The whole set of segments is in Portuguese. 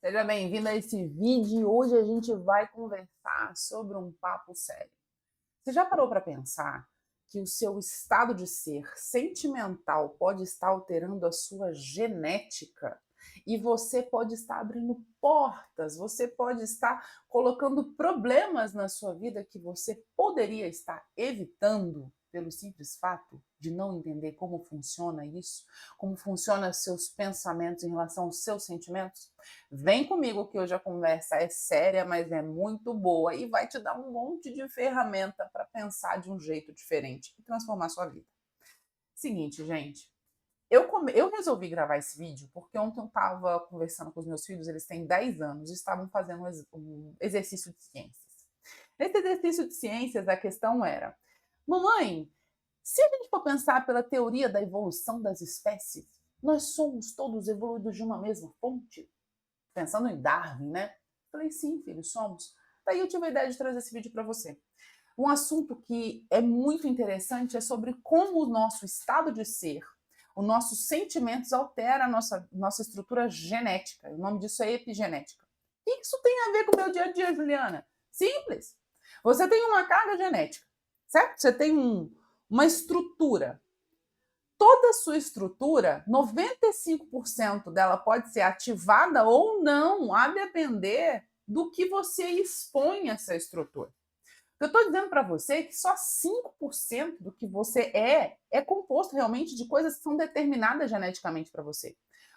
Seja bem-vindo a esse vídeo e hoje a gente vai conversar sobre um papo sério. Você já parou para pensar que o seu estado de ser sentimental pode estar alterando a sua genética? E você pode estar abrindo portas, você pode estar colocando problemas na sua vida que você poderia estar evitando pelo simples fato de não entender como funciona isso, como funcionam seus pensamentos em relação aos seus sentimentos? Vem comigo que hoje a conversa é séria, mas é muito boa e vai te dar um monte de ferramenta para pensar de um jeito diferente e transformar sua vida. Seguinte, gente, eu resolvi gravar esse vídeo porque ontem eu estava conversando com os meus filhos, eles têm 10 anos e estavam fazendo um exercício de ciências. Nesse exercício de ciências, a questão era: mamãe, se a gente for pensar pela teoria da evolução das espécies, nós somos todos evoluídos de uma mesma fonte? Pensando em Darwin, né? Falei, sim, filho, somos. Daí eu tive a ideia de trazer esse vídeo para você. Um assunto que é muito interessante é sobre como o nosso estado de ser, os nossos sentimentos altera a nossa estrutura genética. O nome disso é epigenética. O que isso tem a ver com o meu dia a dia, Juliana? Simples. Você tem uma carga genética, certo? Você tem uma estrutura. Toda a sua estrutura, 95% dela pode ser ativada ou não, a depender do que você expõe essa estrutura. Eu estou dizendo para você é que só 5% do que você é composto realmente de coisas que são determinadas geneticamente para você.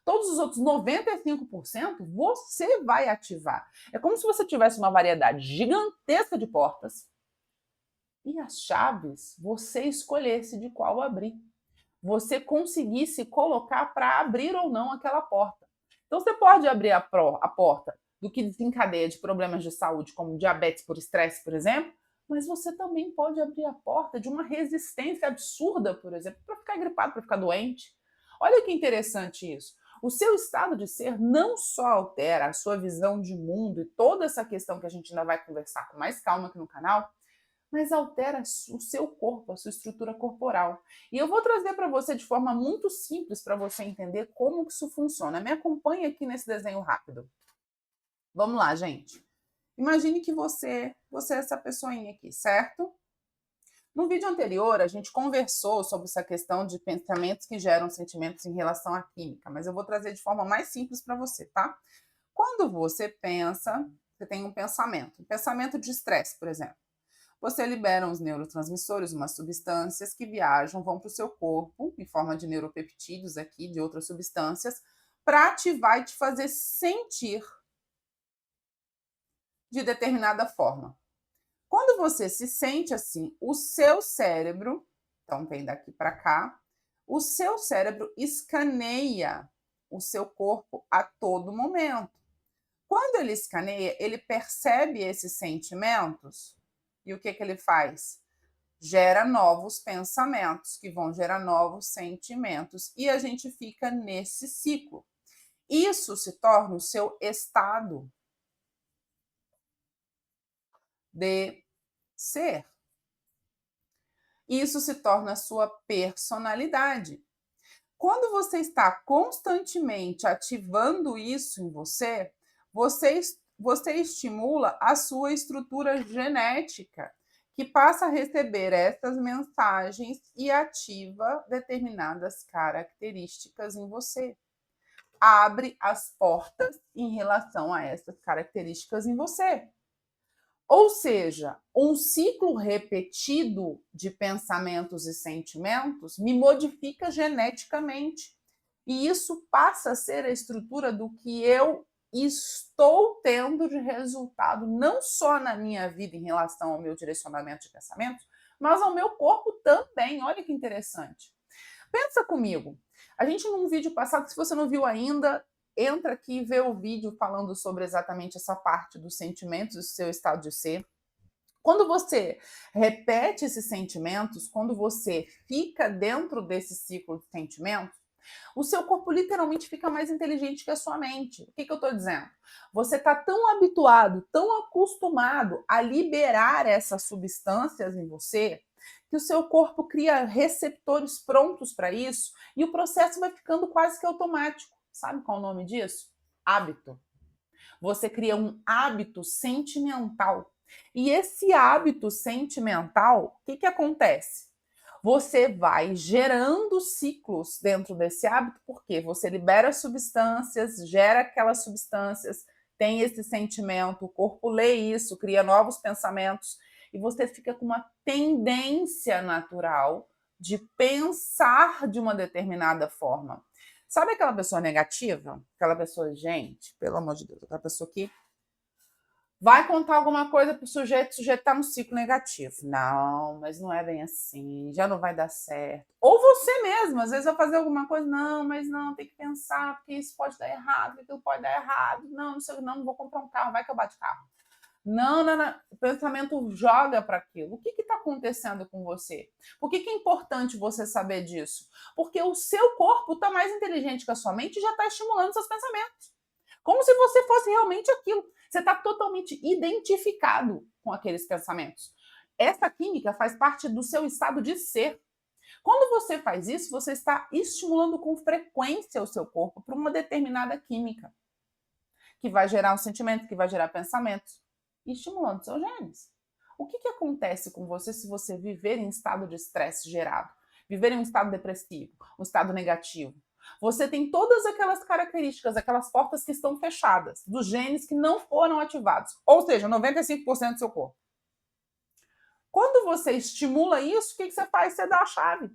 Todos os outros 95% você vai ativar. É como se você tivesse uma variedade gigantesca de portas e as chaves você escolhesse de qual abrir. Você conseguisse colocar para abrir ou não aquela porta. Então você pode abrir a porta do que desencadeia de problemas de saúde, como diabetes por estresse, por exemplo, mas você também pode abrir a porta de uma resistência absurda, por exemplo, para ficar gripado, para ficar doente. Olha que interessante isso. O seu estado de ser não só altera a sua visão de mundo e toda essa questão que a gente ainda vai conversar com mais calma aqui no canal, mas altera o seu corpo, a sua estrutura corporal. E eu vou trazer para você de forma muito simples para você entender como que isso funciona. Me acompanhe aqui nesse desenho rápido. Vamos lá, gente. Imagine que você é essa pessoinha aqui, certo? No vídeo anterior, a gente conversou sobre essa questão de pensamentos que geram sentimentos em relação à química, mas eu vou trazer de forma mais simples para você, tá? Quando você pensa, você tem um pensamento de estresse, por exemplo. Você libera uns neurotransmissores, umas substâncias que viajam, vão para o seu corpo, em forma de neuropeptídeos aqui, de outras substâncias, para ativar e te fazer sentir de determinada forma. Quando você se sente assim, o seu cérebro, então vem daqui para cá, o seu cérebro escaneia o seu corpo a todo momento. Quando ele escaneia, ele percebe esses sentimentos e o que, que ele faz? Gera novos pensamentos, que vão gerar novos sentimentos, e a gente fica nesse ciclo. Isso se torna o seu estado de ser. Isso se torna a sua personalidade. Quando você está constantemente ativando isso em você, você estimula a sua estrutura genética, que passa a receber essas mensagens e ativa determinadas características em você. Abre as portas em relação a essas características em você. Ou seja, um ciclo repetido de pensamentos e sentimentos me modifica geneticamente. E isso passa a ser a estrutura do que eu estou tendo de resultado, não só na minha vida em relação ao meu direcionamento de pensamentos, mas ao meu corpo também. Olha que interessante. Pensa comigo. A gente, num vídeo passado, se você não viu ainda, entra aqui e vê o vídeo falando sobre exatamente essa parte dos sentimentos e do seu estado de ser. Quando você repete esses sentimentos, quando você fica dentro desse ciclo de sentimentos, o seu corpo literalmente fica mais inteligente que a sua mente. O que, que eu estou dizendo? Você está tão habituado, tão acostumado a liberar essas substâncias em você, que o seu corpo cria receptores prontos para isso e o processo vai ficando quase que automático. Sabe qual é o nome disso? Hábito. Você cria um hábito sentimental. E esse hábito sentimental, o que acontece? Você vai gerando ciclos dentro desse hábito, porque você libera substâncias, gera aquelas substâncias, tem esse sentimento, o corpo lê isso, cria novos pensamentos, e você fica com uma tendência natural de pensar de uma determinada forma. Sabe aquela pessoa negativa? Aquela pessoa, gente, pelo amor de Deus, aquela pessoa que vai contar alguma coisa para o sujeito está no ciclo negativo. Não, mas não é bem assim, já não vai dar certo. Ou você mesmo, às vezes vai fazer alguma coisa, não, mas não, tem que pensar, porque isso pode dar errado, aquilo pode dar errado. Não, não sei, não vou comprar um carro, vai que eu bato carro. Não, não, não. O pensamento joga para aquilo. O que está acontecendo com você? Por que é importante você saber disso? Porque o seu corpo está mais inteligente que a sua mente e já está estimulando seus pensamentos. Como se você fosse realmente aquilo. Você está totalmente identificado com aqueles pensamentos. Essa química faz parte do seu estado de ser. Quando você faz isso, você está estimulando com frequência o seu corpo para uma determinada química, que vai gerar um sentimento, que vai gerar pensamentos, e estimulando seus genes. O que acontece com você se você viver em estado de estresse gerado? Viver em um estado depressivo, um estado negativo? Você tem todas aquelas características, aquelas portas que estão fechadas, dos genes que não foram ativados, ou seja, 95% do seu corpo. Quando você estimula isso, o que você faz? Você dá a chave.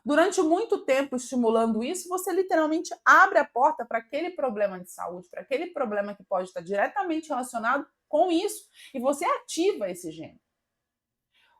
Durante muito tempo estimulando isso, você literalmente abre a porta para aquele problema de saúde, para aquele problema que pode estar diretamente relacionado com isso, e você ativa esse gene.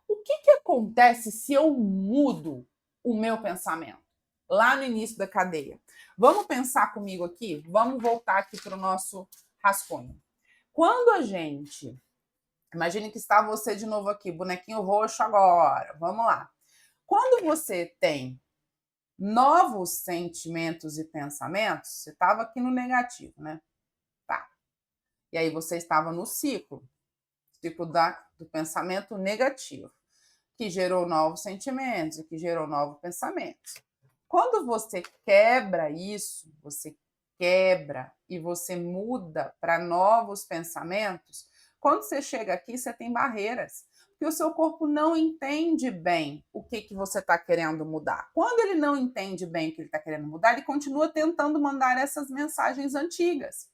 O que acontece se eu mudo o meu pensamento? Lá no início da cadeia. Vamos pensar comigo aqui? Vamos voltar aqui para o nosso rascunho. Quando a gente... Imagine que está você de novo aqui, bonequinho roxo agora. Vamos lá. Quando você tem novos sentimentos e pensamentos, você estava aqui no negativo, né? Tá. E aí você estava no ciclo do pensamento negativo, que gerou novos sentimentos e que gerou novos pensamentos. Quando você quebra isso, você quebra e você muda para novos pensamentos, quando você chega aqui, você tem barreiras, porque o seu corpo não entende bem o que você está querendo mudar. Quando ele não entende bem o que ele está querendo mudar, ele continua tentando mandar essas mensagens antigas.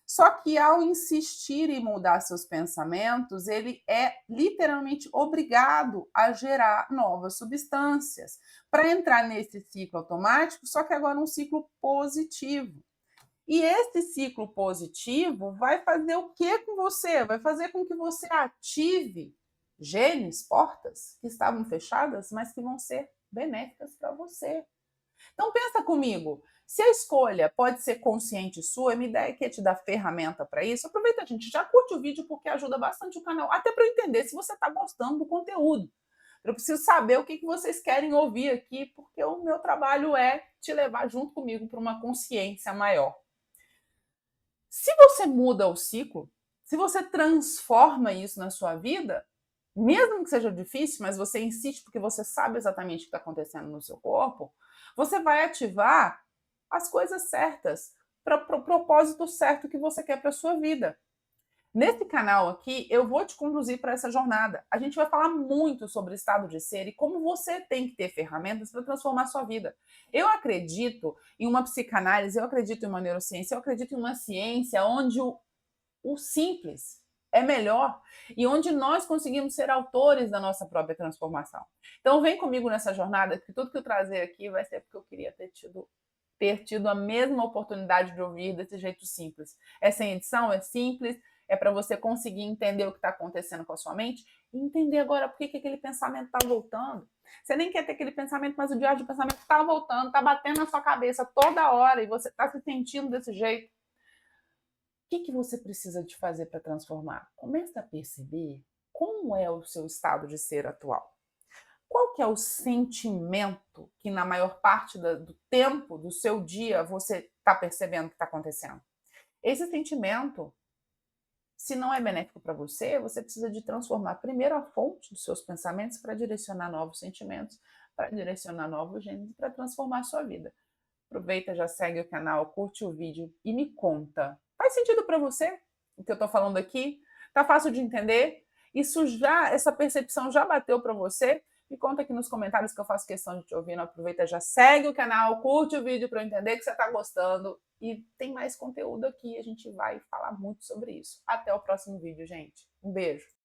Só que ao insistir em mudar seus pensamentos, ele é literalmente obrigado a gerar novas substâncias para entrar nesse ciclo automático, só que agora um ciclo positivo. E esse ciclo positivo vai fazer o que com você? Vai fazer com que você ative genes, portas que estavam fechadas, mas que vão ser benéficas para você. Então pensa comigo, se a escolha pode ser consciente sua, a minha ideia aqui é te dar ferramenta para isso. Aproveita, gente, já curte o vídeo porque ajuda bastante o canal, até para eu entender se você está gostando do conteúdo. Eu preciso saber o que vocês querem ouvir aqui, porque o meu trabalho é te levar junto comigo para uma consciência maior. Se você muda o ciclo, se você transforma isso na sua vida, mesmo que seja difícil, mas você insiste porque você sabe exatamente o que está acontecendo no seu corpo, você vai ativar as coisas certas para o propósito certo que você quer para a sua vida. Nesse canal aqui, eu vou te conduzir para essa jornada. A gente vai falar muito sobre estado de ser e como você tem que ter ferramentas para transformar a sua vida. Eu acredito em uma psicanálise, eu acredito em uma neurociência, eu acredito em uma ciência onde o simples é melhor e onde nós conseguimos ser autores da nossa própria transformação. Então vem comigo nessa jornada, que tudo que eu trazer aqui vai ser porque eu queria ter tido a mesma oportunidade de ouvir desse jeito simples. É sem edição, é simples, é para você conseguir entender o que está acontecendo com a sua mente e entender agora por que aquele pensamento está voltando. Você nem quer ter aquele pensamento, mas o diário de pensamento está voltando, está batendo na sua cabeça toda hora e você está se sentindo desse jeito. O que você precisa de fazer para transformar? Comece a perceber como é o seu estado de ser atual. Qual que é o sentimento que na maior parte do tempo do seu dia você está percebendo que está acontecendo? Esse sentimento, se não é benéfico para você, você precisa de transformar primeiro a fonte dos seus pensamentos para direcionar novos sentimentos, para direcionar novos genes, para transformar a sua vida. Aproveita, já segue o canal, curte o vídeo e me conta Faz sentido para você o que eu estou falando aqui? Tá fácil de entender? Essa percepção já bateu para você? Me conta aqui nos comentários que eu faço questão de te ouvir. Não aproveita, já segue o canal, curte o vídeo para eu entender que você está gostando. E tem mais conteúdo aqui, a gente vai falar muito sobre isso. Até o próximo vídeo, gente. Um beijo.